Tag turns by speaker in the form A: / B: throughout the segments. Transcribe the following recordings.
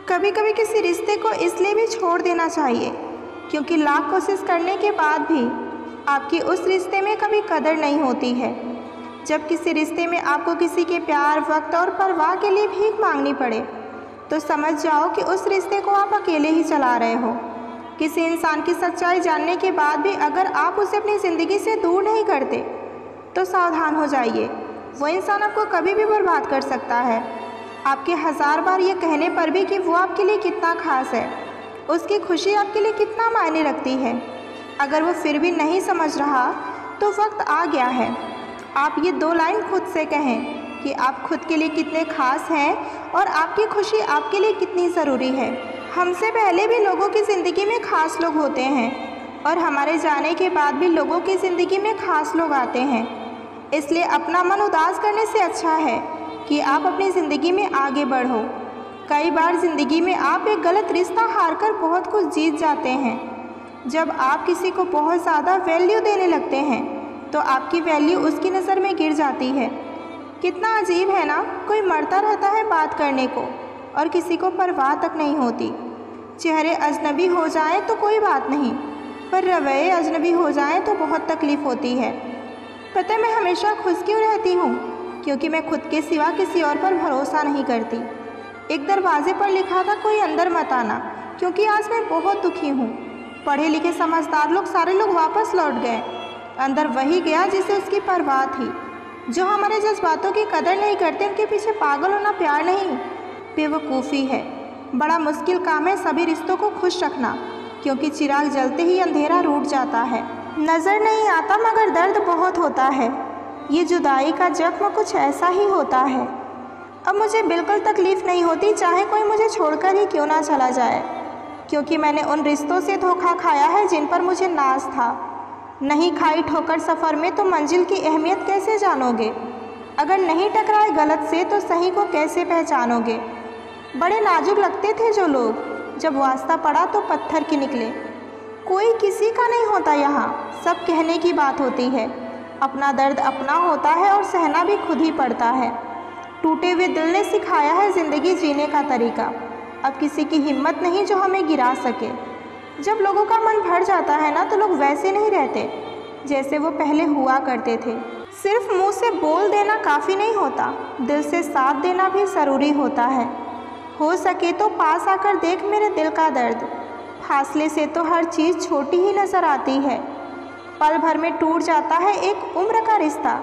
A: कभी कभी किसी रिश्ते को इसलिए भी छोड़ देना चाहिए क्योंकि लाख कोशिश करने के बाद भी आपकी उस रिश्ते में कभी कदर नहीं होती है। जब किसी रिश्ते में आपको किसी के प्यार, वक्त और परवाह के लिए भीख मांगनी पड़े तो समझ जाओ कि उस रिश्ते को आप अकेले ही चला रहे हो। किसी इंसान की सच्चाई जानने के बाद भी अगर आप उसे अपनी ज़िंदगी से दूर नहीं करते तो सावधान हो जाइए, वो इंसान आपको कभी भी बर्बाद कर सकता है। आपके 1000 बार ये कहने पर भी कि वो आपके लिए कितना खास है, उसकी खुशी आपके लिए कितना मायने रखती है, अगर वो फिर भी नहीं समझ रहा तो वक्त आ गया है आप ये 2 लाइन खुद से कहें कि आप खुद के लिए कितने खास हैं और आपकी खुशी आपके लिए कितनी ज़रूरी है। हमसे पहले भी लोगों की ज़िंदगी में ख़ास लोग होते हैं और हमारे जाने के बाद भी लोगों की ज़िंदगी में ख़ास लोग आते हैं। इसलिए अपना मन उदास करने से अच्छा है कि आप अपनी ज़िंदगी में आगे बढ़ो। कई बार ज़िंदगी में आप एक गलत रिश्ता हारकर बहुत कुछ जीत जाते हैं। जब आप किसी को बहुत ज़्यादा वैल्यू देने लगते हैं तो आपकी वैल्यू उसकी नज़र में गिर जाती है। कितना अजीब है ना, कोई मरता रहता है बात करने को और किसी को परवाह तक नहीं होती। चेहरे अजनबी हो जाएं तो कोई बात नहीं, पर रवैये अजनबी हो जाएं तो बहुत तकलीफ़ होती है। पता है मैं हमेशा खुश क्यों रहती हूँ? क्योंकि मैं खुद के सिवा किसी और पर भरोसा नहीं करती। एक दरवाजे पर लिखा था कोई अंदर मत आना, क्योंकि आज मैं बहुत दुखी हूँ। पढ़े लिखे समझदार लोग सारे लोग वापस लौट गए। अंदर वही गया जिसे उसकी परवाह थी। जो हमारे जज्बातों की कदर नहीं करते उनके पीछे पागल होना प्यार नहीं, बेवकूफ़ी है। बड़ा मुश्किल काम है सभी रिश्तों को खुश रखना, क्योंकि चिराग जलते ही अंधेरा रूठ जाता है। नज़र नहीं आता मगर दर्द बहुत होता है। ये जुदाई का जख्म कुछ ऐसा ही होता है। अब मुझे बिल्कुल तकलीफ़ नहीं होती चाहे कोई मुझे छोड़कर ही क्यों ना चला जाए, क्योंकि मैंने उन रिश्तों से धोखा खाया है जिन पर मुझे नाज था। नहीं खाई ठोकर सफ़र में तो मंजिल की अहमियत कैसे जानोगे? अगर नहीं टकराए गलत से तो सही को कैसे पहचानोगे? बड़े नाजुक लगते थे जो लोग, जब वास्ता पड़ा तो पत्थर की निकले। कोई किसी का नहीं होता यहाँ, सब कहने की बात होती है। अपना दर्द अपना होता है और सहना भी खुद ही पड़ता है। टूटे हुए दिल ने सिखाया है ज़िंदगी जीने का तरीका। अब किसी की हिम्मत नहीं जो हमें गिरा सके। जब लोगों का मन भर जाता है ना तो लोग वैसे नहीं रहते जैसे वो पहले हुआ करते थे। सिर्फ मुंह से बोल देना काफ़ी नहीं होता, दिल से साथ देना भी ज़रूरी होता है। हो सके तो पास आकर देख मेरे दिल का दर्द, फासले से तो हर चीज़ छोटी ही नज़र आती है। पल भर में टूट जाता है एक उम्र का रिश्ता,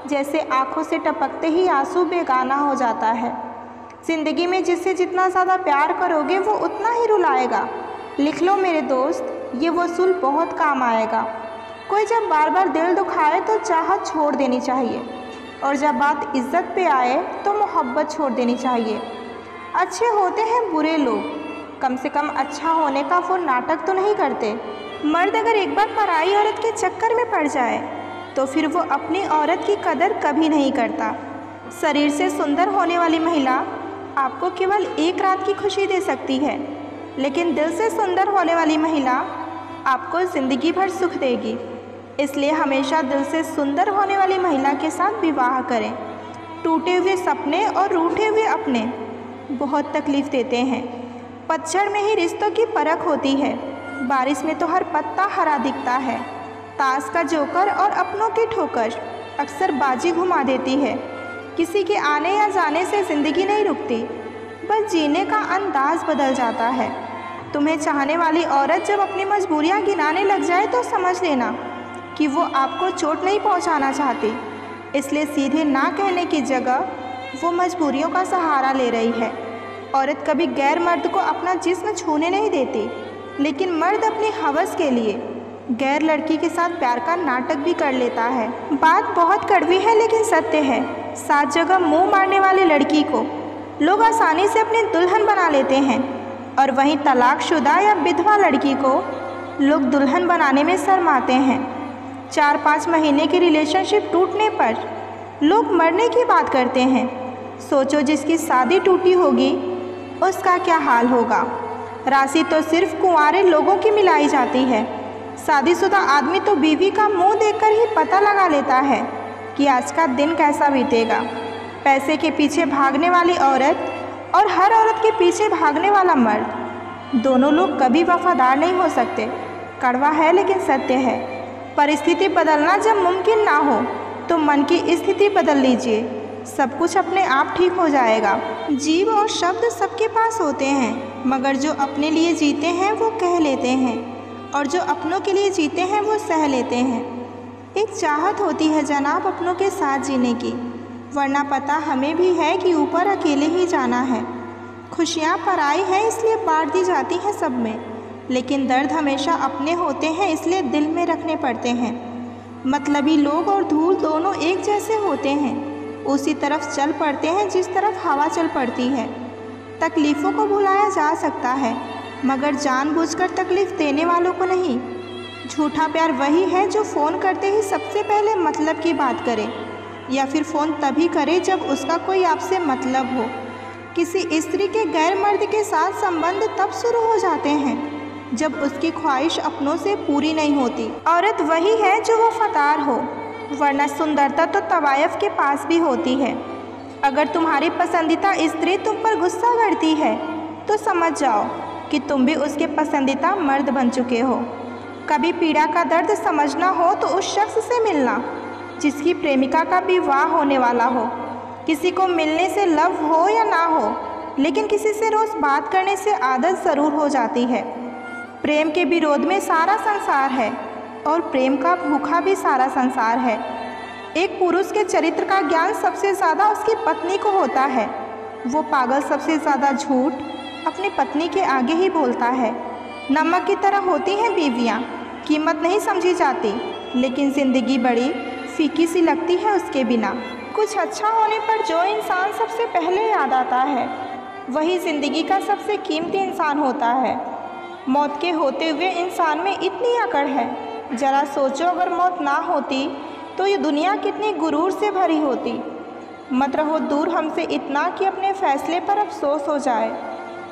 A: जैसे आँखों से टपकते ही आंसू बेगाना हो जाता है। ज़िंदगी में जिससे जितना ज़्यादा प्यार करोगे वो उतना ही रुलाएगा। लिख लो मेरे दोस्त, ये वसूल बहुत काम आएगा। कोई जब बार बार दिल दुखाए तो चाहत छोड़ देनी चाहिए, और जब बात इज्जत पे आए तो मोहब्बत छोड़ देनी चाहिए। अच्छे होते हैं बुरे लोग, कम से कम अच्छा होने का वो नाटक तो नहीं करते। मर्द अगर एक बार पराई औरत के चक्कर में पड़ जाए तो फिर वो अपनी औरत की कदर कभी नहीं करता। शरीर से सुंदर होने वाली महिला आपको केवल एक रात की खुशी दे सकती है, लेकिन दिल से सुंदर होने वाली महिला आपको ज़िंदगी भर सुख देगी। इसलिए हमेशा दिल से सुंदर होने वाली महिला के साथ विवाह करें। टूटे हुए सपने और रूठे हुए अपने बहुत तकलीफ़ देते हैं। पतझड़ में ही रिश्तों की परख होती है, बारिश में तो हर पत्ता हरा दिखता है। ताश का जोकर और अपनों की ठोकर अक्सर बाजी घुमा देती है। किसी के आने या जाने से ज़िंदगी नहीं रुकती, बस जीने का अंदाज बदल जाता है। तुम्हें चाहने वाली औरत जब अपनी मजबूरियां गिनाने लग जाए तो समझ लेना कि वो आपको चोट नहीं पहुंचाना चाहती। इसलिए सीधे ना कहने की जगह वो मजबूरियों का सहारा ले रही है। औरत कभी गैर मर्द को अपना जिस्म छूने नहीं देती, लेकिन मर्द अपनी हवस के लिए गैर लड़की के साथ प्यार का नाटक भी कर लेता है। बात बहुत कड़वी है लेकिन सत्य है। 7 जगह मुंह मारने वाली लड़की को लोग आसानी से अपनी दुल्हन बना लेते हैं, और वहीं तलाकशुदा या विधवा लड़की को लोग दुल्हन बनाने में शर्माते हैं। 4-5 महीने की रिलेशनशिप टूटने पर लोग मरने की बात करते हैं। सोचो जिसकी शादी टूटी होगी उसका क्या हाल होगा। राशि तो सिर्फ कुंवारे लोगों की मिलाई जाती है। शादीशुदा आदमी तो बीवी का मुंह देखकर ही पता लगा लेता है कि आज का दिन कैसा बीतेगा। पैसे के पीछे भागने वाली औरत और हर औरत के पीछे भागने वाला मर्द, दोनों लोग कभी वफादार नहीं हो सकते। कड़वा है लेकिन सत्य है। परिस्थिति बदलना जब मुमकिन ना हो तो मन की स्थिति बदल लीजिए, सब कुछ अपने आप ठीक हो जाएगा। जीव और शब्द सबके पास होते हैं, मगर जो अपने लिए जीते हैं वो कह लेते हैं, और जो अपनों के लिए जीते हैं वो सह लेते हैं। एक चाहत होती है जनाब अपनों के साथ जीने की, वरना पता हमें भी है कि ऊपर अकेले ही जाना है। खुशियाँ पराई हैं इसलिए बांट दी जाती हैं सब में, लेकिन दर्द हमेशा अपने होते हैं इसलिए दिल में रखने पड़ते हैं। मतलबी लोग और धूल दोनों एक जैसे होते हैं, उसी तरफ चल पड़ते हैं जिस तरफ हवा चल पड़ती है। तकलीफ़ों को भुलाया जा सकता है, मगर जानबूझकर तकलीफ़ देने वालों को नहीं। झूठा प्यार वही है जो फ़ोन करते ही सबसे पहले मतलब की बात करे, या फिर फ़ोन तभी करे जब उसका कोई आपसे मतलब हो। किसी स्त्री के गैर मर्द के साथ संबंध तब शुरू हो जाते हैं जब उसकी ख्वाहिश अपनों से पूरी नहीं होती। औरत वही है जो वफादार हो, वरना सुंदरता तो तवायफ के पास भी होती है। अगर तुम्हारी पसंदीदा स्त्री तुम पर गुस्सा करती है तो समझ जाओ कि तुम भी उसके पसंदीदा मर्द बन चुके हो। कभी पीड़ा का दर्द समझना हो तो उस शख्स से मिलना जिसकी प्रेमिका का विवाह होने वाला हो। किसी को मिलने से लव हो या ना हो, लेकिन किसी से रोज़ बात करने से आदत ज़रूर हो जाती है। प्रेम के विरोध में सारा संसार है और प्रेम का भूखा भी सारा संसार है। एक पुरुष के चरित्र का ज्ञान सबसे ज़्यादा उसकी पत्नी को होता है। वो पागल सबसे ज़्यादा झूठ अपनी पत्नी के आगे ही बोलता है। नमक की तरह होती हैं बीवियाँ, कीमत नहीं समझी जाती, लेकिन ज़िंदगी बड़ी फीकी सी लगती है उसके बिना। कुछ अच्छा होने पर जो इंसान सबसे पहले याद आता है वही ज़िंदगी का सबसे कीमती इंसान होता है। मौत के होते हुए इंसान में इतनी अकड़ है, ज़रा सोचो अगर मौत ना होती तो ये दुनिया कितनी गुरूर से भरी होती। मत रहो दूर हमसे इतना कि अपने फ़ैसले पर अफसोस हो जाए।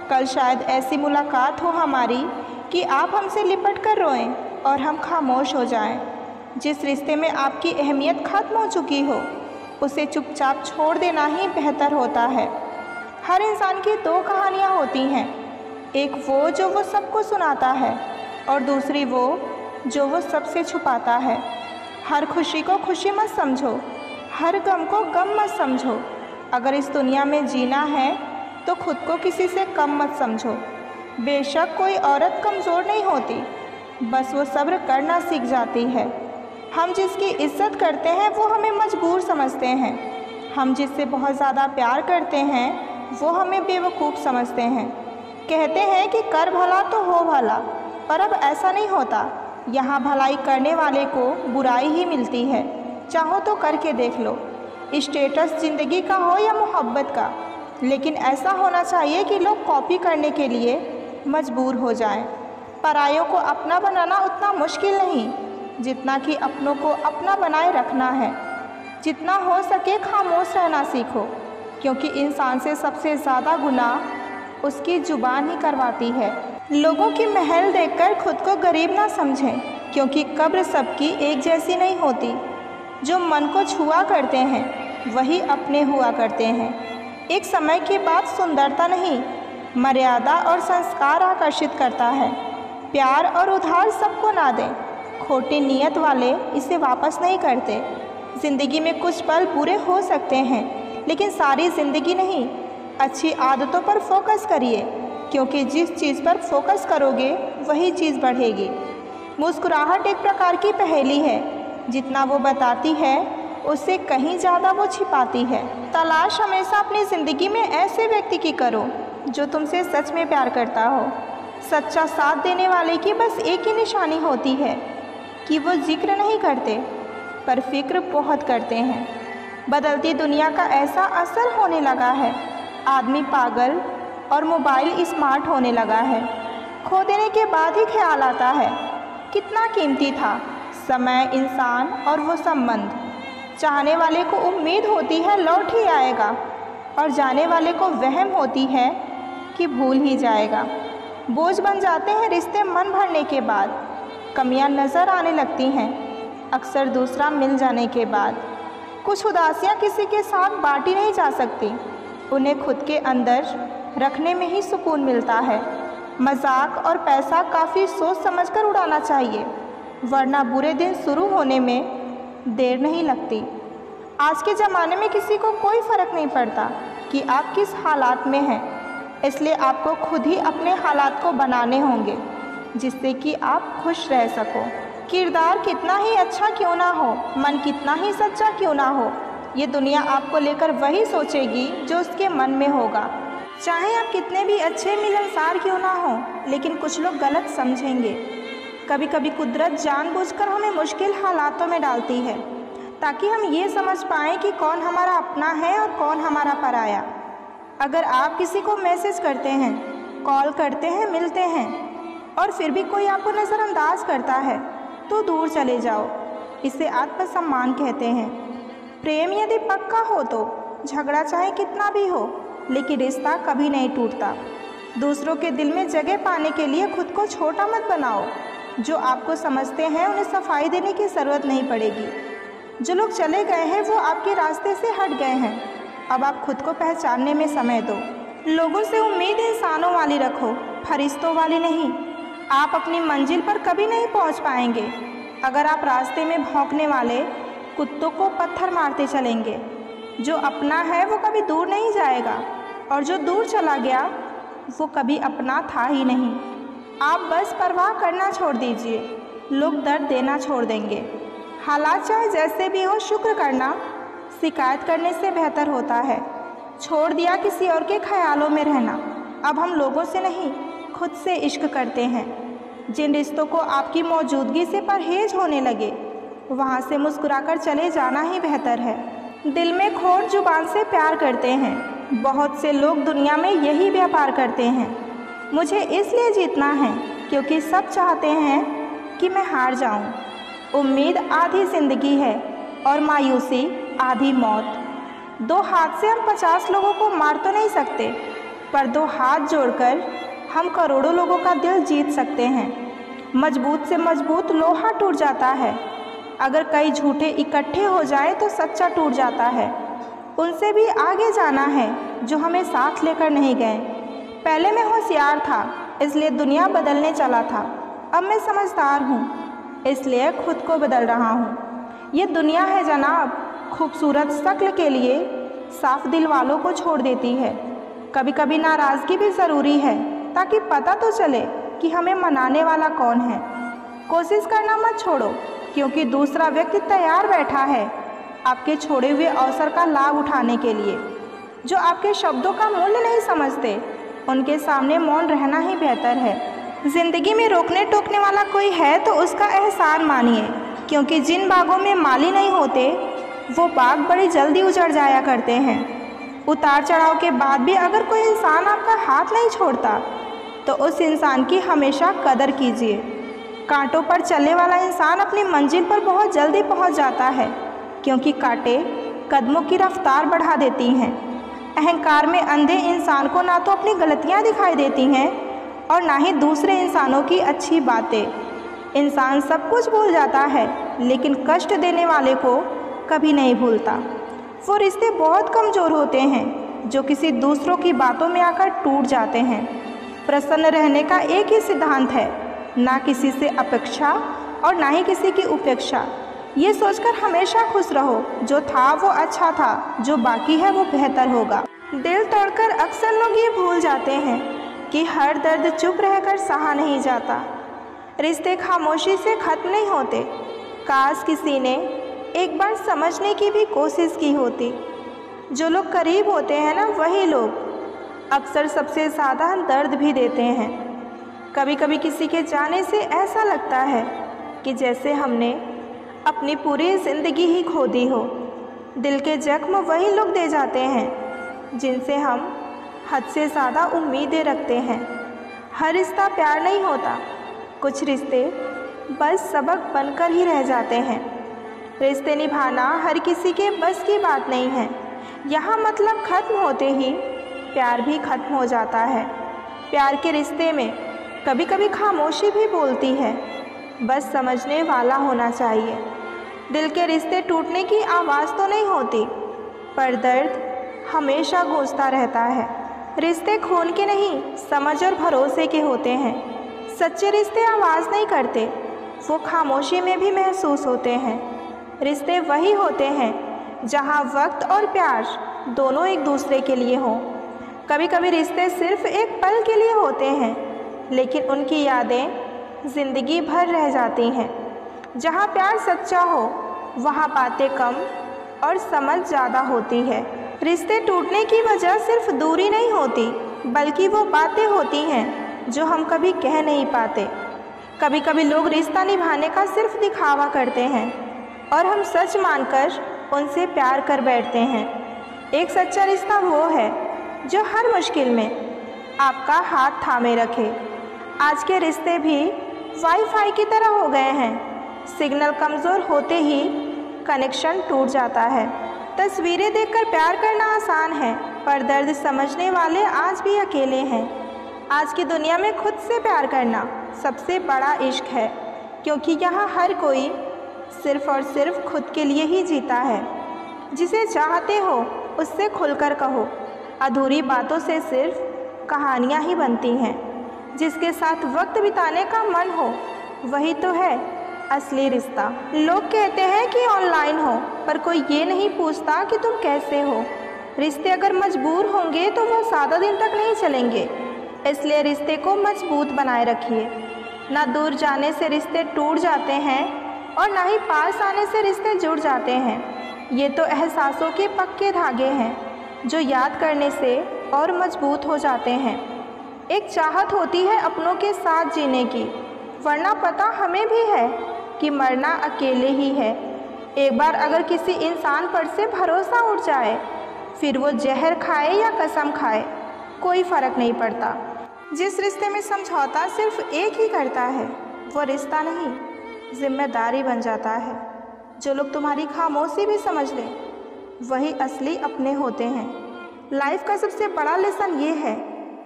A: कल शायद ऐसी मुलाकात हो हमारी कि आप हमसे लिपट कर रोएं और हम खामोश हो जाएं। जिस रिश्ते में आपकी अहमियत ख़त्म हो चुकी हो उसे चुपचाप छोड़ देना ही बेहतर होता है। हर इंसान की दो कहानियाँ होती हैं, एक वो सबको सुनाता है और दूसरी जो सबसे छुपाता है। हर खुशी को खुशी मत समझो, हर गम को गम मत समझो। अगर इस दुनिया में जीना है तो खुद को किसी से कम मत समझो। बेशक कोई औरत कमज़ोर नहीं होती, बस वो सब्र करना सीख जाती है। हम जिसकी इज्जत करते हैं वो हमें मजबूर समझते हैं। हम जिससे बहुत ज़्यादा प्यार करते हैं वो हमें बेवकूफ़ समझते हैं। कहते हैं कि कर भला तो हो भला, पर अब ऐसा नहीं होता। यहाँ भलाई करने वाले को बुराई ही मिलती है। चाहो तो करके देख लो, स्टेटस ज़िंदगी का हो या मोहब्बत का, लेकिन ऐसा होना चाहिए कि लोग कॉपी करने के लिए मजबूर हो जाएं। परायों को अपना बनाना उतना मुश्किल नहीं जितना कि अपनों को अपना बनाए रखना है। जितना हो सके खामोश रहना सीखो, क्योंकि इंसान से सबसे ज़्यादा गुनाह उसकी ज़ुबान ही करवाती है। लोगों की महल देखकर खुद को गरीब ना समझें, क्योंकि कब्र सबकी एक जैसी नहीं होती। जो मन को छुआ करते हैं वही अपने हुआ करते हैं। एक समय के बाद सुंदरता नहीं, मर्यादा और संस्कार आकर्षित करता है। प्यार और उधार सबको ना दें, खोटी नीयत वाले इसे वापस नहीं करते। ज़िंदगी में कुछ पल बुरे हो सकते हैं, लेकिन सारी ज़िंदगी नहीं। अच्छी आदतों पर फोकस करिए, क्योंकि जिस चीज़ पर फोकस करोगे वही चीज़ बढ़ेगी। मुस्कुराहट एक प्रकार की पहेली है, जितना वो बताती है उससे कहीं ज़्यादा वो छिपाती है। तलाश हमेशा अपनी ज़िंदगी में ऐसे व्यक्ति की करो जो तुमसे सच में प्यार करता हो। सच्चा साथ देने वाले की बस एक ही निशानी होती है कि वो जिक्र नहीं करते पर फिक्र बहुत करते हैं। बदलती दुनिया का ऐसा असर होने लगा है, आदमी पागल और मोबाइल स्मार्ट होने लगा है। खो देने के बाद ही ख्याल आता है कितना कीमती था समय, इंसान और वो संबंध। चाहने वाले को उम्मीद होती है लौट ही आएगा, और जाने वाले को वहम होती है कि भूल ही जाएगा। बोझ बन जाते हैं रिश्ते मन भरने के बाद, कमियां नज़र आने लगती हैं अक्सर दूसरा मिल जाने के बाद। कुछ उदासियां किसी के साथ बांटी नहीं जा सकती, उन्हें खुद के अंदर रखने में ही सुकून मिलता है। मजाक और पैसा काफ़ी सोच समझकर उड़ाना चाहिए, वरना बुरे दिन शुरू होने में देर नहीं लगती। आज के ज़माने में किसी को कोई फ़र्क नहीं पड़ता कि आप किस हालात में हैं, इसलिए आपको खुद ही अपने हालात को बनाने होंगे जिससे कि आप खुश रह सको। किरदार कितना ही अच्छा क्यों ना हो, मन कितना ही सच्चा क्यों ना हो, ये दुनिया आपको लेकर वही सोचेगी जो उसके मन में होगा। चाहे आप कितने भी अच्छे मिलनसार क्यों ना हो, लेकिन कुछ लोग गलत समझेंगे। कभी कभी कुदरत जानबूझकर हमें मुश्किल हालातों में डालती है ताकि हम ये समझ पाएँ कि कौन हमारा अपना है और कौन हमारा पराया। अगर आप किसी को मैसेज करते हैं, कॉल करते हैं, मिलते हैं और फिर भी कोई आपको नज़रअंदाज करता है तो दूर चले जाओ। इसे आत्मसम्मान कहते हैं। प्रेम यदि पक्का हो तो झगड़ा चाहे कितना भी हो, लेकिन रिश्ता कभी नहीं टूटता। दूसरों के दिल में जगह पाने के लिए खुद को छोटा मत बनाओ। जो आपको समझते हैं उन्हें सफाई देने की ज़रूरत नहीं पड़ेगी। जो लोग चले गए हैं वो आपके रास्ते से हट गए हैं, अब आप खुद को पहचानने में समय दो। लोगों से उम्मीद इंसानों वाली रखो, फरिश्तों वाली नहीं। आप अपनी मंजिल पर कभी नहीं पहुंच पाएंगे अगर आप रास्ते में भौंकने वाले कुत्तों को पत्थर मारते चलेंगे। जो अपना है वो कभी दूर नहीं जाएगा और जो दूर चला गया वो कभी अपना था ही नहीं। आप बस परवाह करना छोड़ दीजिए, लोग दर्द देना छोड़ देंगे। हालात चाहे जैसे भी हो, शुक्र करना शिकायत करने से बेहतर होता है। छोड़ दिया किसी और के ख्यालों में रहना। अब हम लोगों से नहीं, खुद से इश्क करते हैं। जिन रिश्तों को आपकी मौजूदगी से परहेज होने लगे, वहाँ से मुस्कुराकर चले जाना ही बेहतर है। दिल में खोट जुबान से प्यार करते हैं। बहुत से लोग दुनिया में यही व्यापार करते हैं। मुझे इसलिए जीतना है क्योंकि सब चाहते हैं कि मैं हार जाऊं। उम्मीद आधी ज़िंदगी है और मायूसी आधी मौत। दो हाथ से हम 50 लोगों को मार तो नहीं सकते, पर दो हाथ जोड़कर हम करोड़ों लोगों का दिल जीत सकते हैं। मजबूत से मजबूत लोहा टूट जाता है। अगर कई झूठे इकट्ठे हो जाए तो सच्चा टूट जाता है। उनसे भी आगे जाना है जो हमें साथ लेकर नहीं गए। पहले मैं होशियार था इसलिए दुनिया बदलने चला था, अब मैं समझदार हूँ इसलिए खुद को बदल रहा हूँ। ये दुनिया है जनाब, खूबसूरत शक्ल के लिए साफ दिल वालों को छोड़ देती है। कभी कभी नाराज़गी भी ज़रूरी है ताकि पता तो चले कि हमें मनाने वाला कौन है। कोशिश करना मत छोड़ो क्योंकि दूसरा व्यक्ति तैयार बैठा है आपके छोड़े हुए अवसर का लाभ उठाने के लिए। जो आपके शब्दों का मूल्य नहीं समझते उनके सामने मौन रहना ही बेहतर है। ज़िंदगी में रोकने टोकने वाला कोई है तो उसका एहसान मानिए, क्योंकि जिन बागों में माली नहीं होते वो बाग बड़ी जल्दी उजड़ जाया करते हैं। उतार चढ़ाव के बाद भी अगर कोई इंसान आपका हाथ नहीं छोड़ता तो उस इंसान की हमेशा कदर कीजिए। कांटों पर चलने वाला इंसान अपनी मंजिल पर बहुत जल्दी पहुंच जाता है, क्योंकि कांटे कदमों की रफ्तार बढ़ा देती हैं। अहंकार में अंधे इंसान को ना तो अपनी गलतियां दिखाई देती हैं और ना ही दूसरे इंसानों की अच्छी बातें। इंसान सब कुछ भूल जाता है लेकिन कष्ट देने वाले को कभी नहीं भूलता। वो रिश्ते बहुत कमज़ोर होते हैं जो किसी दूसरों की बातों में आकर टूट जाते हैं। प्रसन्न रहने का एक ही सिद्धांत है, ना किसी से अपेक्षा और ना ही किसी की उपेक्षा। ये सोचकर हमेशा खुश रहो, जो था वो अच्छा था, जो बाकी है वो बेहतर होगा। दिल तोड़कर अक्सर लोग ये भूल जाते हैं कि हर दर्द चुप रहकर सहा नहीं जाता। रिश्ते खामोशी से ख़त्म नहीं होते। काश किसी ने एक बार समझने की भी कोशिश की होती। जो लोग करीब होते हैं ना, वही लोग अक्सर सबसे ज़्यादा दर्द भी देते हैं। कभी कभी किसी के जाने से ऐसा लगता है कि जैसे हमने अपनी पूरी ज़िंदगी ही खो दी हो। दिल के जख्म वही लोग दे जाते हैं जिनसे हम हद से ज़्यादा उम्मीदें रखते हैं। हर रिश्ता प्यार नहीं होता, कुछ रिश्ते बस सबक बनकर ही रह जाते हैं। रिश्ते निभाना हर किसी के बस की बात नहीं है। यहाँ मतलब ख़त्म होते ही प्यार भी ख़त्म हो जाता है। प्यार के रिश्ते में कभी कभी खामोशी भी बोलती है, बस समझने वाला होना चाहिए। दिल के रिश्ते टूटने की आवाज़ तो नहीं होती, पर दर्द हमेशा गूंजता रहता है। रिश्ते खून के नहीं, समझ और भरोसे के होते हैं। सच्चे रिश्ते आवाज़ नहीं करते, वो खामोशी में भी महसूस होते हैं। रिश्ते वही होते हैं जहाँ वक्त और प्यार दोनों एक दूसरे के लिए हों। कभी कभी रिश्ते सिर्फ एक पल के लिए होते हैं, लेकिन उनकी यादें ज़िंदगी भर रह जाती हैं। जहाँ प्यार सच्चा हो वहाँ बातें कम और समझ ज़्यादा होती है। रिश्ते टूटने की वजह सिर्फ दूरी नहीं होती, बल्कि वो बातें होती हैं जो हम कभी कह नहीं पाते। कभी कभी लोग रिश्ता निभाने का सिर्फ दिखावा करते हैं और हम सच मानकर उनसे प्यार कर बैठते हैं। एक सच्चा रिश्ता वो है जो हर मुश्किल में आपका हाथ थामे रखे। आज के रिश्ते भी वाईफाई की तरह हो गए हैं। सिग्नल कमज़ोर होते ही कनेक्शन टूट जाता है। तस्वीरें देखकर प्यार करना आसान है, पर दर्द समझने वाले आज भी अकेले हैं। आज की दुनिया में खुद से प्यार करना सबसे बड़ा इश्क है, क्योंकि यहाँ हर कोई सिर्फ़ और सिर्फ खुद के लिए ही जीता है। जिसे चाहते हो उससे खुलकर कहो, अधूरी बातों से सिर्फ कहानियाँ ही बनती हैं। जिसके साथ वक्त बिताने का मन हो वही तो है असली रिश्ता। लोग कहते हैं कि ऑनलाइन हो, पर कोई ये नहीं पूछता कि तुम कैसे हो। रिश्ते अगर मजबूर होंगे तो वो ज़्यादा दिन तक नहीं चलेंगे, इसलिए रिश्ते को मजबूत बनाए रखिए। ना दूर जाने से रिश्ते टूट जाते हैं और ना ही पास आने से रिश्ते जुड़ जाते हैं। ये तो एहसासों के पक्के धागे हैं जो याद करने से और मजबूत हो जाते हैं। एक चाहत होती है अपनों के साथ जीने की, वरना पता हमें भी है कि मरना अकेले ही है। एक बार अगर किसी इंसान पर से भरोसा उठ जाए, फिर वो जहर खाए या कसम खाए, कोई फ़र्क नहीं पड़ता। जिस रिश्ते में समझौता सिर्फ एक ही करता है, वो रिश्ता नहीं, जिम्मेदारी बन जाता है। जो लोग तुम्हारी खामोशी भी समझ लें, वही असली अपने होते हैं। लाइफ का सबसे बड़ा लेसन ये है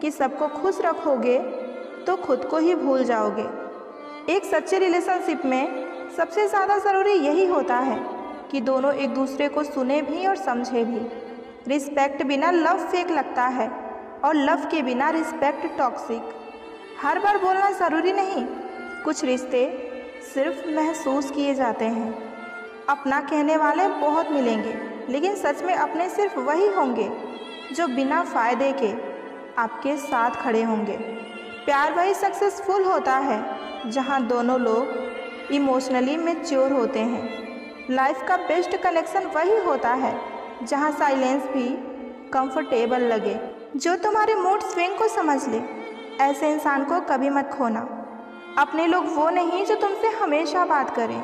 A: कि सबको खुश रखोगे तो खुद को ही भूल जाओगे। एक सच्चे रिलेशनशिप में सबसे ज़्यादा ज़रूरी यही होता है कि दोनों एक दूसरे को सुने भी और समझे भी। रिस्पेक्ट बिना लव फेक लगता है और लव के बिना रिस्पेक्ट टॉक्सिक। हर बार बोलना ज़रूरी नहीं, कुछ रिश्ते सिर्फ महसूस किए जाते हैं। अपना कहने वाले बहुत मिलेंगे, लेकिन सच में अपने सिर्फ वही होंगे जो बिना फ़ायदे के आपके साथ खड़े होंगे। प्यार वही सक्सेसफुल होता है जहां दोनों लोग इमोशनली मैच्योर होते हैं। लाइफ का बेस्ट कनेक्शन वही होता है जहां साइलेंस भी कंफर्टेबल लगे, जो तुम्हारे मूड स्विंग को समझ ले। ऐसे इंसान को कभी मत खोना। अपने लोग वो नहीं जो तुमसे हमेशा बात करें,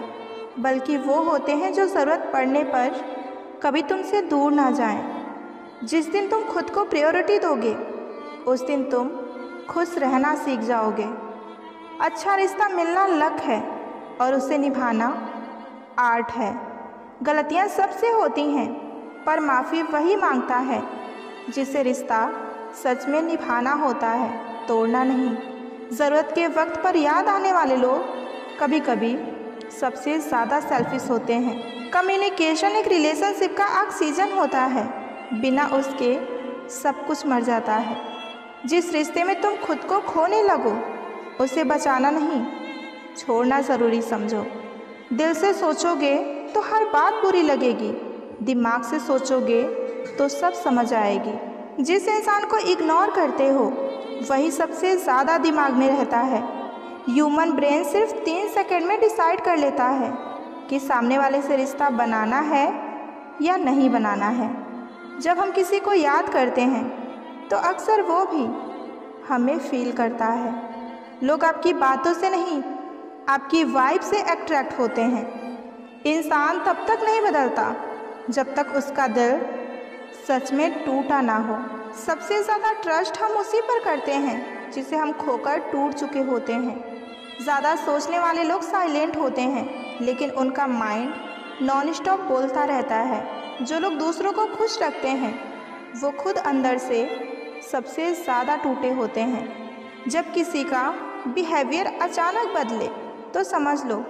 A: बल्कि वो होते हैं जो ज़रूरत पड़ने पर कभी तुमसे दूर ना जाएं। जिस दिन तुम खुद को प्रायोरिटी दोगे, उस दिन तुम खुश रहना सीख जाओगे। अच्छा रिश्ता मिलना लक है और उसे निभाना आर्ट है। गलतियां सबसे होती हैं, पर माफ़ी वही मांगता है जिसे रिश्ता सच में निभाना होता है, तोड़ना नहीं। ज़रूरत के वक्त पर याद आने वाले लोग कभी कभी सबसे ज़्यादा सेल्फिश होते हैं। कम्युनिकेशन एक रिलेशनशिप का ऑक्सीजन होता है, बिना उसके सब कुछ मर जाता है। जिस रिश्ते में तुम खुद को खोने लगो, उसे बचाना नहीं, छोड़ना ज़रूरी समझो। दिल से सोचोगे तो हर बात बुरी लगेगी, दिमाग से सोचोगे तो सब समझ आएगी। जिस इंसान को इग्नोर करते हो, वही सबसे ज़्यादा दिमाग में रहता है। ह्यूमन ब्रेन सिर्फ 3 सेकंड में डिसाइड कर लेता है कि सामने वाले से रिश्ता बनाना है या नहीं बनाना है। जब हम किसी को याद करते हैं तो अक्सर वो भी हमें फील करता है। लोग आपकी बातों से नहीं, आपकी वाइब से अट्रैक्ट होते हैं। इंसान तब तक नहीं बदलता जब तक उसका दिल सच में टूटा ना हो। सबसे ज़्यादा ट्रस्ट हम उसी पर करते हैं जिसे हम खोकर टूट चुके होते हैं। ज़्यादा सोचने वाले लोग साइलेंट होते हैं, लेकिन उनका माइंड नॉन स्टॉप बोलता रहता है। जो लोग दूसरों को खुश रखते हैं, वो खुद अंदर से सबसे ज़्यादा टूटे होते हैं। जब किसी का बिहेवियर अचानक बदले तो समझ लो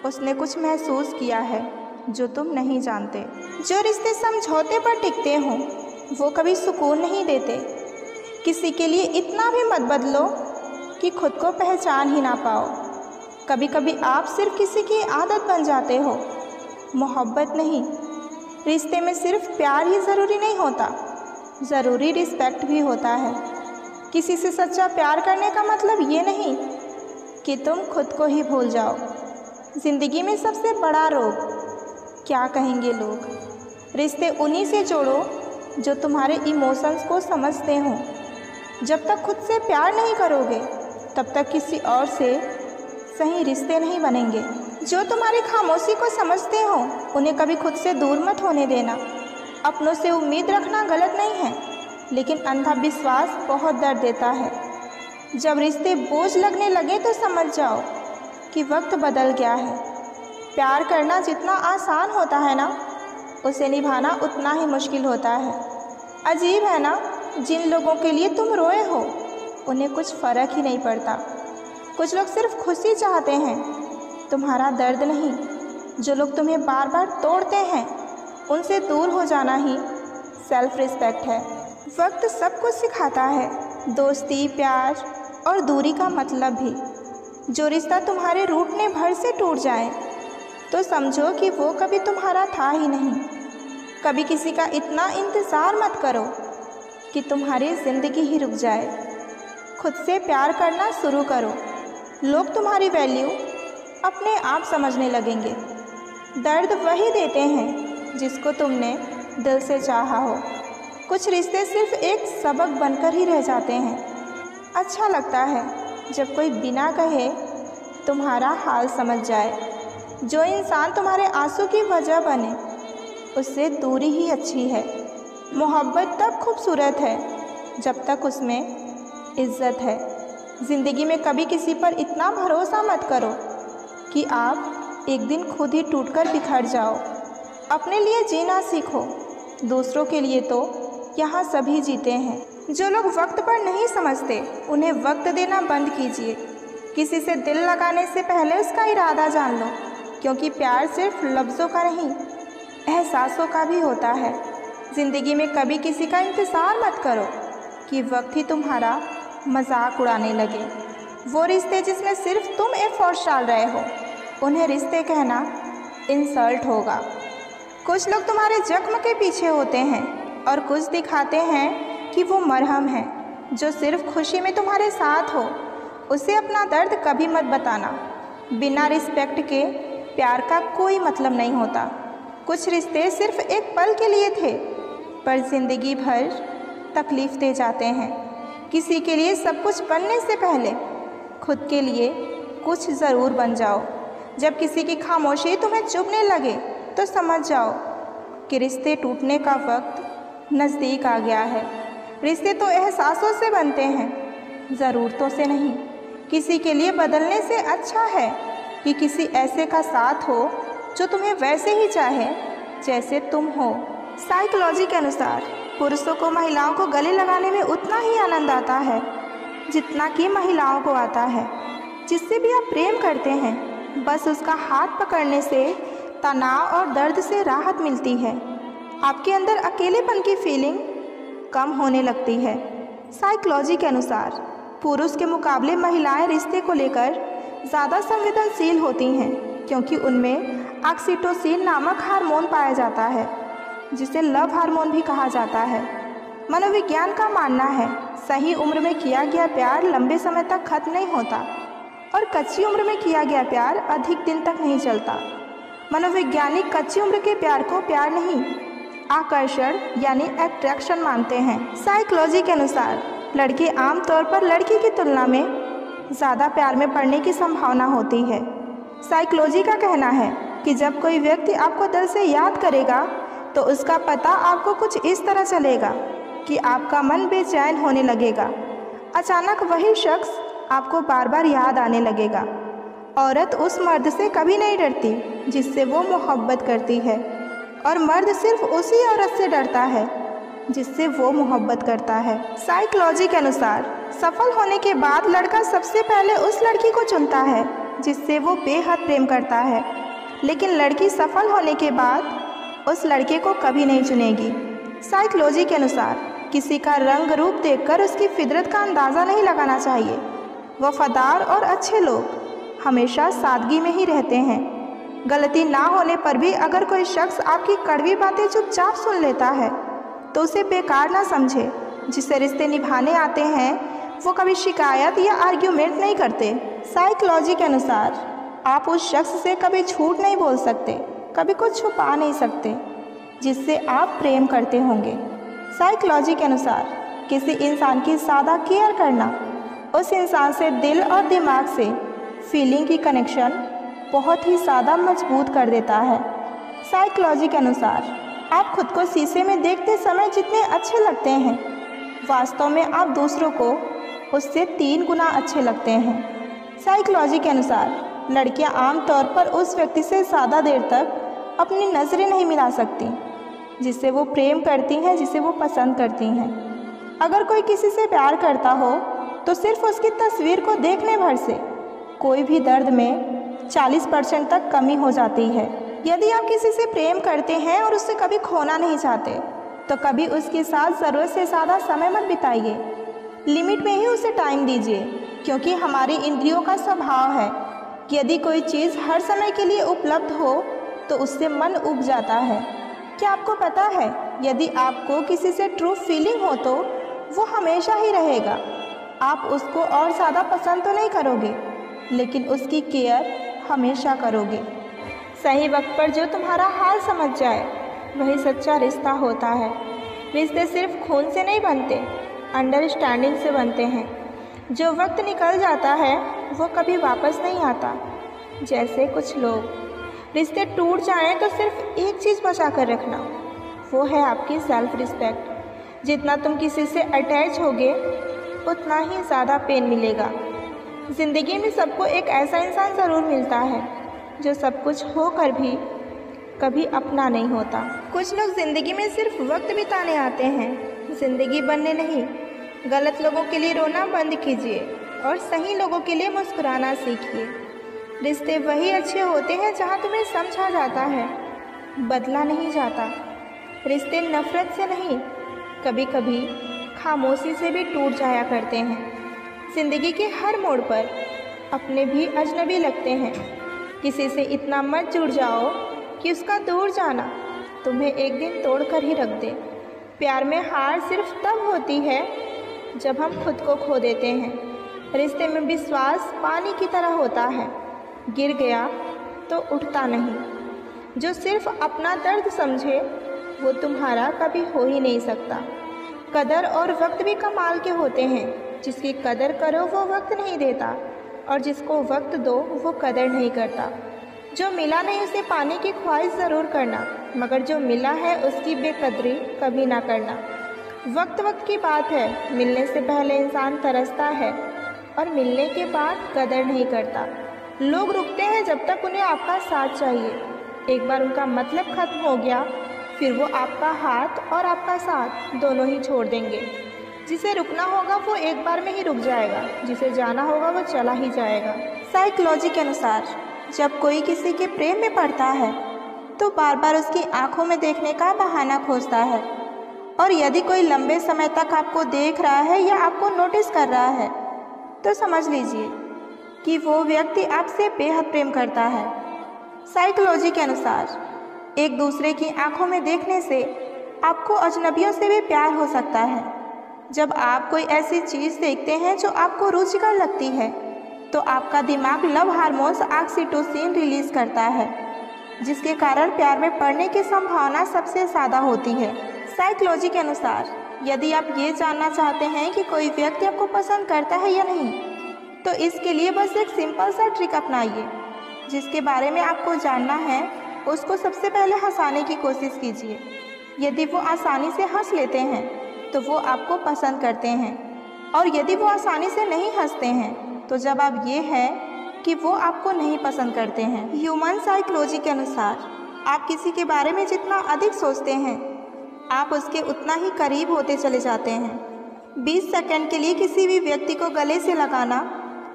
A: उसने कुछ महसूस किया है जो तुम नहीं जानते। जो रिश्ते समझौते पर टिकते हों, वो कभी सुकून नहीं देते। किसी के लिए इतना भी मत बदलो कि खुद को पहचान ही ना पाओ। कभी कभी आप सिर्फ किसी की आदत बन जाते हो। मोहब्बत नहीं, रिश्ते में सिर्फ प्यार ही ज़रूरी नहीं होता, ज़रूरी रिस्पेक्ट भी होता है। किसी से सच्चा प्यार करने का मतलब ये नहीं कि तुम खुद को ही भूल जाओ। ज़िंदगी में सबसे बड़ा रोग क्या कहेंगे लोग। रिश्ते उन्हीं से जोड़ो जो तुम्हारे इमोशंस को समझते हों। जब तक खुद से प्यार नहीं करोगे तब तक किसी और से सही रिश्ते नहीं बनेंगे। जो तुम्हारी खामोशी को समझते हो उन्हें कभी खुद से दूर मत होने देना। अपनों से उम्मीद रखना गलत नहीं है, लेकिन अंधा विश्वास बहुत दर्द देता है। जब रिश्ते बोझ लगने लगे तो समझ जाओ कि वक्त बदल गया है। प्यार करना जितना आसान होता है ना, उसे निभाना उतना ही मुश्किल होता है। अजीब है ना, जिन लोगों के लिए तुम रोए हो उन्हें कुछ फ़र्क ही नहीं पड़ता। कुछ लोग सिर्फ खुशी चाहते हैं, तुम्हारा दर्द नहीं। जो लोग तुम्हें बार बार तोड़ते हैं उनसे दूर हो जाना ही सेल्फ रिस्पेक्ट है। वक्त सब कुछ सिखाता है, दोस्ती, प्यार और दूरी का मतलब भी। जो रिश्ता तुम्हारे रूठने भर से टूट जाए तो समझो कि वो कभी तुम्हारा था ही नहीं। कभी किसी का इतना इंतज़ार मत करो कि तुम्हारी ज़िंदगी ही रुक जाए। खुद से प्यार करना शुरू करो, लोग तुम्हारी वैल्यू अपने आप समझने लगेंगे। दर्द वही देते हैं जिसको तुमने दिल से चाहा हो। कुछ रिश्ते सिर्फ एक सबक बनकर ही रह जाते हैं। अच्छा लगता है जब कोई बिना कहे तुम्हारा हाल समझ जाए। जो इंसान तुम्हारे आंसू की वजह बने उससे दूरी ही अच्छी है। मोहब्बत तब खूबसूरत है जब तक उसमें इज्जत है। ज़िंदगी में कभी किसी पर इतना भरोसा मत करो कि आप एक दिन खुद ही टूटकर बिखर जाओ। अपने लिए जीना सीखो, दूसरों के लिए तो यहाँ सभी जीते हैं। जो लोग वक्त पर नहीं समझते उन्हें वक्त देना बंद कीजिए। किसी से दिल लगाने से पहले उसका इरादा जान लो, क्योंकि प्यार सिर्फ लफ्ज़ों का नहीं, एहसासों का भी होता है। ज़िंदगी में कभी किसी का इंतज़ार मत करो कि वक्त ही तुम्हारा मजाक उड़ाने लगे। वो रिश्ते जिसमें सिर्फ तुम एफर्ट्स डाल रहे हो उन्हें रिश्ते कहना इंसल्ट होगा। कुछ लोग तुम्हारे जख्म के पीछे होते हैं और कुछ दिखाते हैं कि वो मरहम है। जो सिर्फ खुशी में तुम्हारे साथ हो उसे अपना दर्द कभी मत बताना। बिना रिस्पेक्ट के प्यार का कोई मतलब नहीं होता। कुछ रिश्ते सिर्फ एक पल के लिए थे पर ज़िंदगी भर तकलीफ़ दे जाते हैं। किसी के लिए सब कुछ बनने से पहले खुद के लिए कुछ ज़रूर बन जाओ। जब किसी की खामोशी तुम्हें चुभने लगे तो समझ जाओ कि रिश्ते टूटने का वक्त नज़दीक आ गया है। रिश्ते तो एहसासों से बनते हैं, ज़रूरतों से नहीं। किसी के लिए बदलने से अच्छा है कि किसी ऐसे का साथ हो जो तुम्हें वैसे ही चाहे जैसे तुम हो। साइकोलॉजी के अनुसार पुरुषों को महिलाओं को गले लगाने में उतना ही आनंद आता है जितना कि महिलाओं को आता है। जिससे भी आप प्रेम करते हैं बस उसका हाथ पकड़ने से तनाव और दर्द से राहत मिलती है। आपके अंदर अकेलेपन की फीलिंग कम होने लगती है। साइकोलॉजी के अनुसार पुरुष के मुकाबले महिलाएं रिश्ते को लेकर ज़्यादा संवेदनशील होती हैं, क्योंकि उनमें ऑक्सीटोसिन नामक हार्मोन पाया जाता है जिसे लव हार्मोन भी कहा जाता है। मनोविज्ञान का मानना है सही उम्र में किया गया प्यार लंबे समय तक खत्म नहीं होता और कच्ची उम्र में किया गया प्यार अधिक दिन तक नहीं चलता। मनोवैज्ञानिक कच्ची उम्र के प्यार को प्यार नहीं, आकर्षण यानी अट्रैक्शन मानते हैं। साइकोलॉजी के अनुसार लड़के आमतौर पर लड़की की तुलना में ज़्यादा प्यार में पड़ने की संभावना होती है। साइकोलॉजी का कहना है कि जब कोई व्यक्ति आपको दिल से याद करेगा तो उसका पता आपको कुछ इस तरह चलेगा कि आपका मन बेचैन होने लगेगा। अचानक वही शख्स आपको बार बार याद आने लगेगा। औरत उस मर्द से कभी नहीं डरती जिससे वो मोहब्बत करती है, और मर्द सिर्फ उसी औरत से डरता है जिससे वो मोहब्बत करता है। साइकोलॉजी के अनुसार सफल होने के बाद लड़का सबसे पहले उस लड़की को चुनता है जिससे वो बेहद प्रेम करता है, लेकिन लड़की सफल होने के बाद उस लड़के को कभी नहीं चुनेगी। साइकोलॉजी के अनुसार किसी का रंग रूप देखकर उसकी फितरत का अंदाज़ा नहीं लगाना चाहिए। वफादार और अच्छे लोग हमेशा सादगी में ही रहते हैं। गलती ना होने पर भी अगर कोई शख्स आपकी कड़वी बातें चुपचाप सुन लेता है तो उसे बेकार ना समझे। जिससे रिश्ते निभाने आते हैं वो कभी शिकायत या आर्ग्यूमेंट नहीं करते। साइकोलॉजी के अनुसार आप उस शख्स से कभी झूठ नहीं बोल सकते, कभी कुछ छुपा नहीं सकते जिससे आप प्रेम करते होंगे। साइकोलॉजी के अनुसार किसी इंसान की ज़्यादा केयर करना उस इंसान से दिल और दिमाग से फीलिंग की कनेक्शन बहुत ही ज़्यादा मजबूत कर देता है। साइकोलॉजी के अनुसार आप खुद को शीशे में देखते समय जितने अच्छे लगते हैं, वास्तव में आप दूसरों को उससे 3 गुना अच्छे लगते हैं। साइकोलॉजी के अनुसार लड़कियां आमतौर पर उस व्यक्ति से ज़्यादा देर तक अपनी नज़रें नहीं मिला सकती जिससे वो प्रेम करती हैं, जिसे वो पसंद करती हैं। अगर कोई किसी से प्यार करता हो तो सिर्फ उसकी तस्वीर को देखने भर से कोई भी दर्द में 40% तक कमी हो जाती है। यदि आप किसी से प्रेम करते हैं और उससे कभी खोना नहीं चाहते तो कभी उसके साथ ज़रूरत से ज़्यादा समय मत बिताइए। लिमिट में ही उसे टाइम दीजिए, क्योंकि हमारी इंद्रियों का स्वभाव है कि यदि कोई चीज़ हर समय के लिए उपलब्ध हो तो उससे मन उब जाता है। क्या आपको पता है, यदि आपको किसी से ट्रू फीलिंग हो तो वो हमेशा ही रहेगा। आप उसको और ज़्यादा पसंद तो नहीं करोगे, लेकिन उसकी केयर हमेशा करोगे। सही वक्त पर जो तुम्हारा हाल समझ जाए वही सच्चा रिश्ता होता है। रिश्ते सिर्फ खून से नहीं बनते, अंडरस्टैंडिंग से बनते हैं। जो वक्त निकल जाता है वो कभी वापस नहीं आता। जैसे कुछ लोग, रिश्ते टूट जाएं तो सिर्फ एक चीज़ बचा कर रखना, वो है आपकी सेल्फ रिस्पेक्ट। जितना तुम किसी से अटैच होगे उतना ही ज़्यादा पेन मिलेगा। ज़िंदगी में सबको एक ऐसा इंसान ज़रूर मिलता है जो सब कुछ होकर भी कभी अपना नहीं होता। कुछ लोग ज़िंदगी में सिर्फ वक्त बिताने आते हैं, ज़िंदगी बनने नहीं। गलत लोगों के लिए रोना बंद कीजिए और सही लोगों के लिए मुस्कुराना सीखिए। रिश्ते वही अच्छे होते हैं जहाँ तुम्हें समझा जाता है, बदला नहीं जाता। रिश्ते नफ़रत से नहीं, कभी कभी खामोशी से भी टूट जाया करते हैं। ज़िंदगी के हर मोड़ पर अपने भी अजनबी लगते हैं। किसी से इतना मत जुड़ जाओ कि उसका दूर जाना तुम्हें एक दिन तोड़ कर ही रख दे। प्यार में हार सिर्फ तब होती है जब हम खुद को खो देते हैं। रिश्ते में विश्वास पानी की तरह होता है, गिर गया तो उठता नहीं। जो सिर्फ अपना दर्द समझे वो तुम्हारा कभी हो ही नहीं सकता। कदर और वक्त भी कमाल के होते हैं। जिसकी कदर करो वो वक्त नहीं देता, और जिसको वक्त दो वो कदर नहीं करता। जो मिला नहीं उसे पाने की ख्वाहिश ज़रूर करना, मगर जो मिला है उसकी बेकदरी कभी ना करना। वक्त वक्त की बात है, मिलने से पहले इंसान तरसता है और मिलने के बाद कदर नहीं करता। लोग रुकते हैं जब तक उन्हें आपका साथ चाहिए। एक बार उनका मतलब ख़त्म हो गया फिर वो आपका हाथ और आपका साथ दोनों ही छोड़ देंगे। जिसे रुकना होगा वो एक बार में ही रुक जाएगा, जिसे जाना होगा वो चला ही जाएगा। साइकोलॉजी के अनुसार जब कोई किसी के प्रेम में पड़ता है तो बार बार उसकी आंखों में देखने का बहाना खोजता है, और यदि कोई लंबे समय तक आपको देख रहा है या आपको नोटिस कर रहा है तो समझ लीजिए कि वो व्यक्ति आपसे बेहद प्रेम करता है। साइकोलॉजी के अनुसार एक दूसरे की आंखों में देखने से आपको अजनबियों से भी प्यार हो सकता है। जब आप कोई ऐसी चीज़ देखते हैं जो आपको रुचिकर लगती है तो आपका दिमाग लव हार्मोन्स ऑक्सीटोसिन रिलीज़ करता है, जिसके कारण प्यार में पड़ने की संभावना सबसे ज़्यादा होती है। साइकोलॉजी के अनुसार यदि आप ये जानना चाहते हैं कि कोई व्यक्ति आपको पसंद करता है या नहीं तो इसके लिए बस एक सिंपल सा ट्रिक अपनाइए। जिसके बारे में आपको जानना है उसको सबसे पहले हंसाने की कोशिश कीजिए। यदि वो आसानी से हंस लेते हैं तो वो आपको पसंद करते हैं, और यदि वो आसानी से नहीं हंसते हैं तो जवाब ये है कि वो आपको नहीं पसंद करते हैं। ह्यूमन साइकोलॉजी के अनुसार आप किसी के बारे में जितना अधिक सोचते हैं आप उसके उतना ही करीब होते चले जाते हैं। 20 सेकंड के लिए किसी भी व्यक्ति को गले से लगाना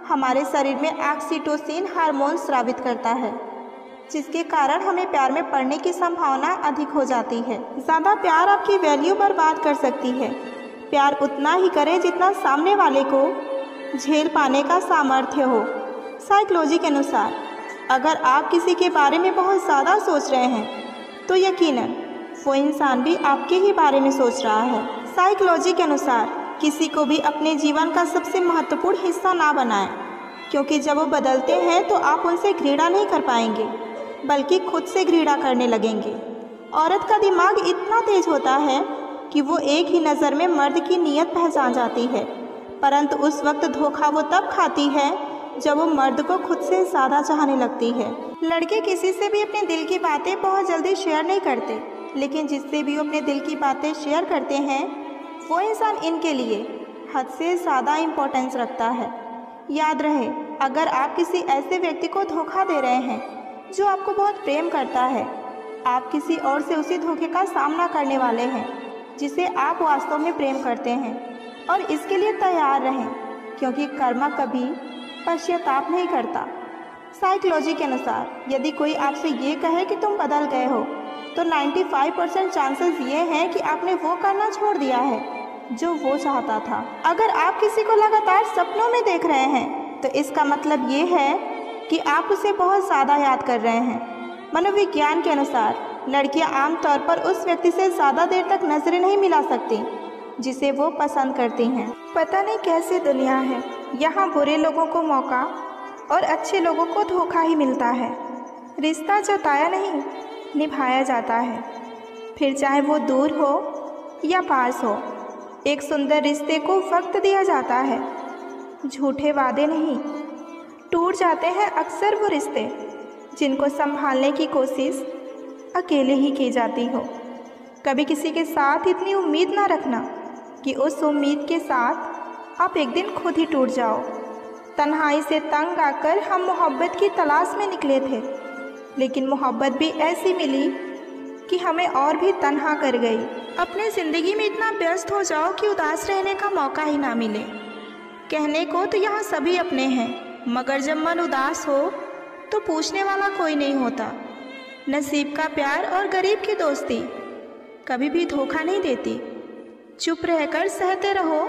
A: हमारे शरीर में ऑक्सीटोसिन हार्मोन स्रावित करता है, जिसके कारण हमें प्यार में पड़ने की संभावना अधिक हो जाती है। ज़्यादा प्यार आपकी वैल्यू बर्बाद कर सकती है। प्यार उतना ही करें जितना सामने वाले को झेल पाने का सामर्थ्य हो। साइकोलॉजी के अनुसार अगर आप किसी के बारे में बहुत ज़्यादा सोच रहे हैं तो यकीनन वो इंसान भी आपके ही बारे में सोच रहा है। साइकोलॉजी के अनुसार किसी को भी अपने जीवन का सबसे महत्वपूर्ण हिस्सा ना बनाएं, क्योंकि जब वो बदलते हैं तो आप उनसे घृणा नहीं कर पाएंगे बल्कि खुद से घृणा करने लगेंगे। औरत का दिमाग इतना तेज होता है कि वो एक ही नज़र में मर्द की नीयत पहचान जाती है, परंतु उस वक्त धोखा वो तब खाती है जब वो मर्द को खुद से ज़्यादा चाहने लगती है। लड़के किसी से भी अपने दिल की बातें बहुत जल्दी शेयर नहीं करते, लेकिन जिससे भी वो अपने दिल की बातें शेयर करते हैं वो इंसान इनके लिए हद से ज़्यादा इम्पोर्टेंस रखता है। याद रहे, अगर आप किसी ऐसे व्यक्ति को धोखा दे रहे हैं जो आपको बहुत प्रेम करता है, आप किसी और से उसी धोखे का सामना करने वाले हैं जिसे आप वास्तव में प्रेम करते हैं, और इसके लिए तैयार रहें, क्योंकि कर्म कभी पश्चाताप नहीं करता। साइकोलॉजी के अनुसार यदि कोई आपसे ये कहे कि तुम बदल गए हो तो 95% चांसेस ये हैं कि आपने वो करना छोड़ दिया है जो वो चाहता था। अगर आप किसी को लगातार सपनों में देख रहे हैं तो इसका मतलब ये है कि आप उसे बहुत ज़्यादा याद कर रहे हैं। मनोविज्ञान के अनुसार लड़कियां आमतौर पर उस व्यक्ति से ज़्यादा देर तक नजरें नहीं मिला सकती जिसे वो पसंद करती हैं। पता नहीं कैसी दुनिया है, यहाँ बुरे लोगों को मौका और अच्छे लोगों को धोखा ही मिलता है। रिश्ता जताया नहीं, निभाया जाता है, फिर चाहे वो दूर हो या पास हो। एक सुंदर रिश्ते को वक्त दिया जाता है, झूठे वादे नहीं। टूट जाते हैं अक्सर वो रिश्ते जिनको संभालने की कोशिश अकेले ही की जाती हो। कभी किसी के साथ इतनी उम्मीद ना रखना कि उस उम्मीद के साथ आप एक दिन खुद ही टूट जाओ। तन्हाई से तंग आकर हम मोहब्बत की तलाश में निकले थे, लेकिन मोहब्बत भी ऐसी मिली कि हमें और भी तन्हा कर गई। अपने ज़िंदगी में इतना व्यस्त हो जाओ कि उदास रहने का मौका ही ना मिले। कहने को तो यहाँ सभी अपने हैं, मगर जब मन उदास हो तो पूछने वाला कोई नहीं होता। नसीब का प्यार और गरीब की दोस्ती कभी भी धोखा नहीं देती। चुप रहकर सहते रहो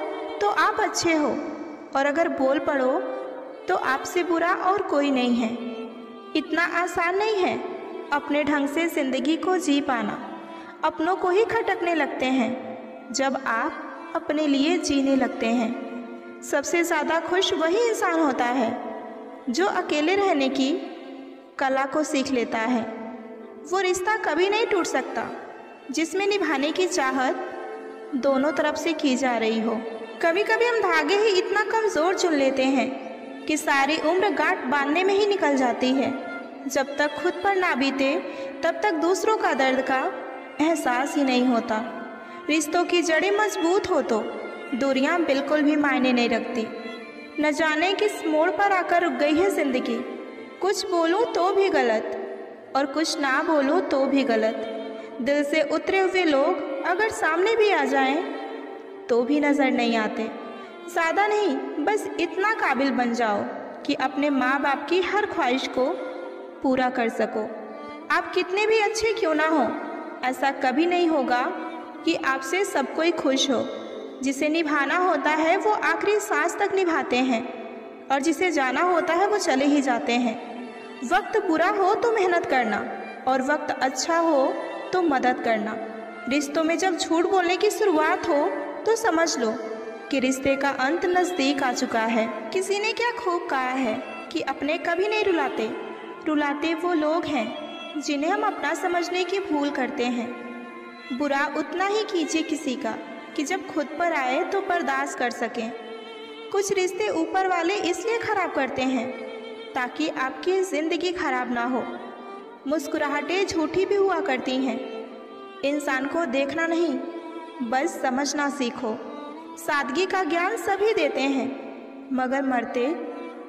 A: तो आप अच्छे हो, और अगर बोल पड़ो तो आपसे बुरा और कोई नहीं है। इतना आसान नहीं है अपने ढंग से ज़िंदगी को जी पाना। अपनों को ही खटकने लगते हैं जब आप अपने लिए जीने लगते हैं। सबसे ज़्यादा खुश वही इंसान होता है जो अकेले रहने की कला को सीख लेता है। वो रिश्ता कभी नहीं टूट सकता जिसमें निभाने की चाहत दोनों तरफ से की जा रही हो। कभी कभी हम धागे ही इतना कमज़ोर चुन लेते हैं कि सारी उम्र गांठ बांधने में ही निकल जाती है। जब तक खुद पर ना बीते तब तक दूसरों का दर्द का एहसास ही नहीं होता। रिश्तों की जड़ें मजबूत हो तो दूरियां बिल्कुल भी मायने नहीं रखती। न जाने किस मोड़ पर आकर रुक गई है ज़िंदगी। कुछ बोलूं तो भी गलत और कुछ ना बोलूं तो भी गलत। दिल से उतरे हुए लोग अगर सामने भी आ जाएं तो भी नज़र नहीं आते। ज़्यादा नहीं, बस इतना काबिल बन जाओ कि अपने माँ बाप की हर ख्वाहिश को पूरा कर सको। आप कितने भी अच्छे क्यों ना हो, ऐसा कभी नहीं होगा कि आपसे सब कोई खुश हो। जिसे निभाना होता है वो आखिरी सांस तक निभाते हैं, और जिसे जाना होता है वो चले ही जाते हैं। वक्त बुरा हो तो मेहनत करना, और वक्त अच्छा हो तो मदद करना। रिश्तों में जब झूठ बोलने की शुरुआत हो तो समझ लो कि रिश्ते का अंत नज़दीक आ चुका है। किसी ने क्या खूब कहा है कि अपने कभी नहीं रुलाते, रुलाते वो लोग हैं जिन्हें हम अपना समझने की भूल करते हैं। बुरा उतना ही कीजिए किसी का कि जब खुद पर आए तो बर्दाश्त कर सकें। कुछ रिश्ते ऊपर वाले इसलिए ख़राब करते हैं ताकि आपकी ज़िंदगी खराब ना हो। मुस्कुराहटें झूठी भी हुआ करती हैं। इंसान को देखना नहीं, बस समझना सीखो। सादगी का ज्ञान सभी देते हैं, मगर मरते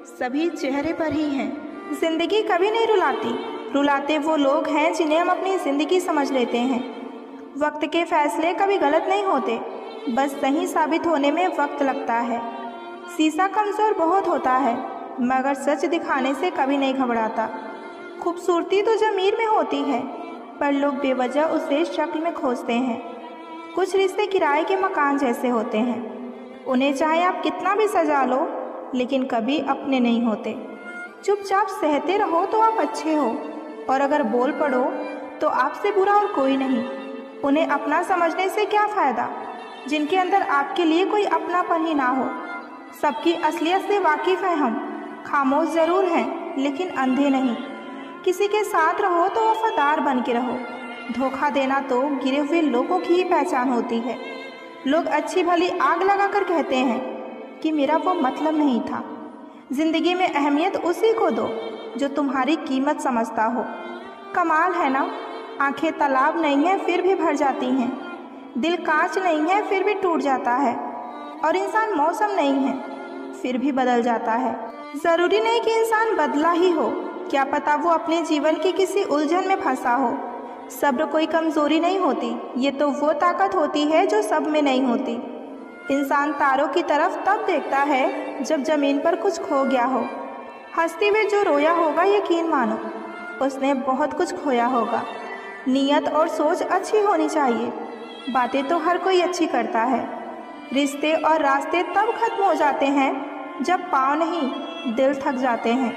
A: सभी चेहरे पर ही हैं। ज़िंदगी कभी नहीं रुलाती, रुलाते वो लोग हैं जिन्हें हम अपनी ज़िंदगी समझ लेते हैं। वक्त के फैसले कभी गलत नहीं होते, बस सही साबित होने में वक्त लगता है। शीशा कमज़ोर बहुत होता है, मगर सच दिखाने से कभी नहीं घबराता। खूबसूरती तो ज़मीर में होती है, पर लोग बेवजह उसे शक्ल में खोजते हैं। कुछ रिश्ते किराए के मकान जैसे होते हैं। उन्हें चाहे आप कितना भी सजा लो, लेकिन कभी अपने नहीं होते। चुपचाप सहते रहो तो आप अच्छे हो, और अगर बोल पड़ो तो आपसे बुरा और कोई नहीं। उन्हें अपना समझने से क्या फ़ायदा जिनके अंदर आपके लिए कोई अपनापन ही ना हो। सबकी असलियत से वाकिफ़ हैं हम, खामोश ज़रूर हैं लेकिन अंधे नहीं। किसी के साथ रहो तो वफादार बन के रहो। धोखा देना तो गिरे हुए लोगों की ही पहचान होती है। लोग अच्छी भली आग लगा कर कहते हैं कि मेरा वो मतलब नहीं था। ज़िंदगी में अहमियत उसी को दो जो तुम्हारी कीमत समझता हो। कमाल है ना, आंखें तालाब नहीं हैं फिर भी भर जाती हैं, दिल कांच नहीं है फिर भी टूट जाता है, और इंसान मौसम नहीं है फिर भी बदल जाता है। ज़रूरी नहीं कि इंसान बदला ही हो, क्या पता वो अपने जीवन की किसी उलझन में फंसा हो। सब्र कोई कमज़ोरी नहीं होती, ये तो वो ताकत होती है जो सब में नहीं होती। इंसान तारों की तरफ तब देखता है जब ज़मीन पर कुछ खो गया हो। हंसते हुए जो रोया होगा यकीन मानो उसने बहुत कुछ खोया होगा। नीयत और सोच अच्छी होनी चाहिए। बातें तो हर कोई अच्छी करता है। रिश्ते और रास्ते तब खत्म हो जाते हैं जब पाँव नहीं दिल थक जाते हैं।